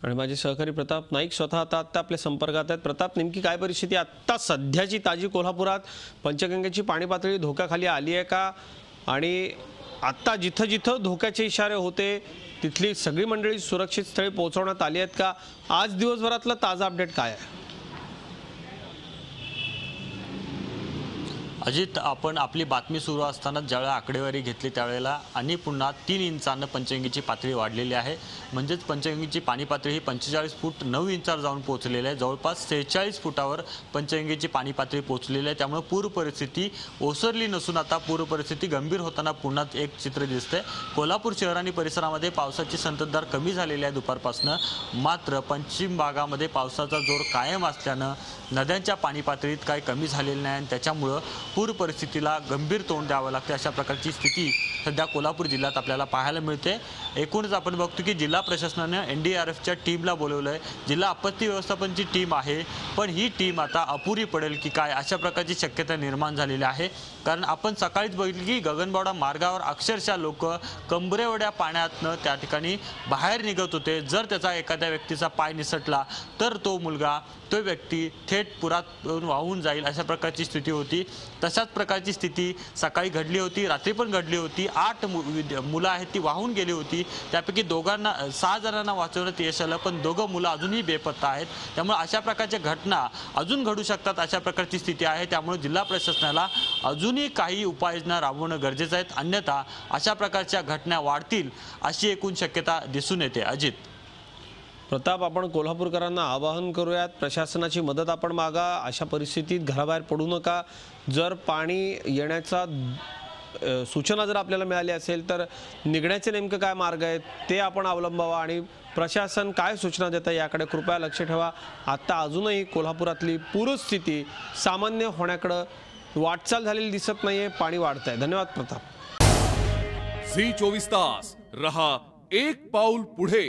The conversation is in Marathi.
आणि माझे सहकारी प्रताप नाईक स्वतः आता आपल्या संपर्कात आहेत। प्रताप, नेमकी काय परिस्थिती आता सध्याची ताजी कोल्हापुरात? पंचगंगेची पाणी पातळी धोक्याखाली आली आहे का? आणि आता जिथं जिथं धोक्याचे इशारे होते तिथली सगळी मंडळी सुरक्षित स्थळी पोहोचवण्यात आली आहेत का? आज दिवसभरातला ताजा अपडेट काय आहे? अजित, आपण आपली बातमी सुरू असताना ज्यावेळेला आकडेवारी घेतली त्यावेळेला आणि पुन्हा 3 इंचानं पंचगंगेची पातळी वाढलेली आहे। म्हणजेच पंचगंगेची पाणी पातळी ही 45 फूट 9 इंचावर जाऊन पोहोचलेली आहे। जवळपास 46 फुटावर पंचगंगेची पाणी पातळी पोहोचलेली आहे। त्यामुळे पूर परिस्थिती ओसरली नसून आता पूर परिस्थिती गंभीर होताना पुन्हा एक चित्र दिसते। कोल्हापूर शहर आणि परिसरामध्ये पावसाची संततधार कमी झालेली आहे दुपारपासून। मात्र पश्चिम भागामध्ये पावसाचा जोर कायम असल्यानं नद्यांच्या पाणी पातळीत काही कमी झालेली नाही आणि त्याच्यामुळे पूर परिस्थितीला गंभीर तोंड द्यावं लागते अशा प्रकारची स्थिती सध्या कोल्हापूर जिल्ह्यात आपल्याला पाहायला मिळते। एकूणच आपण बघतो की जिल्हा प्रशासनाने एनडीआरएफच्या टीमला बोलवलंय। जिल्हा आपत्ती व्यवस्थापनची टीम आहे, पण ही टीम आता अपुरी पडेल की काय अशा प्रकारची शक्यता निर्माण झालेली आहे। कारण आपण सकाळीच बघितलं की गगनबावडा मार्गावर अक्षरशः लोक कंबरेएवढ्या पाण्यातनं त्या ठिकाणी बाहेर निघत होते। जर त्याचा एखाद्या व्यक्तीचा पाय निसटला तर तो मुलगा तो व्यक्ती थेट पुरात वाहून जाईल अशा प्रकारची स्थिती होती। तशाच प्रकारची स्थिती सकाळी घडली होती, रात्री पण घडली होती। 8 मुलं आहेत ती वाहून गेली होती। त्यापैकी 6 जणांना वाचवण्यात यश आलं, पण 2 मुलं अजूनही बेपत्ता आहेत। त्यामुळे अशा प्रकारच्या घटना अजून घडू शकतात अशा प्रकारची स्थिती आहे। त्यामुळे जिल्हा प्रशासनाला अजूनही काही उपाययोजना राबवणं गरजेचं आहे, अन्यथा अशा प्रकारच्या घटना वाढतील अशी एकूण शक्यता दिसून येते। अजित, प्रताप, आपण कोल्हापूरकरांना आवाहन करूयात, प्रशासनाची मदत आपण मागा। अशा परिस्थितीत घराबाहेर पडू नका। जर पाणी येण्याचा सूचना जर आपल्याला मिळाली असेल तर निघण्याचे नेमके काय मार्ग आहेत ते आपण अवलंबावा आणि प्रशासन काय सूचना देतं याकडे कृपया लक्ष ठेवा। आता अजूनही कोल्हापुरातली पूरस्थिती सामान्य होण्याकडे वाटचाल झालेली दिसत नाहीये, पाणी वाढतंय। धन्यवाद प्रताप। झी 24 तास रहा एक पाऊल पुढे।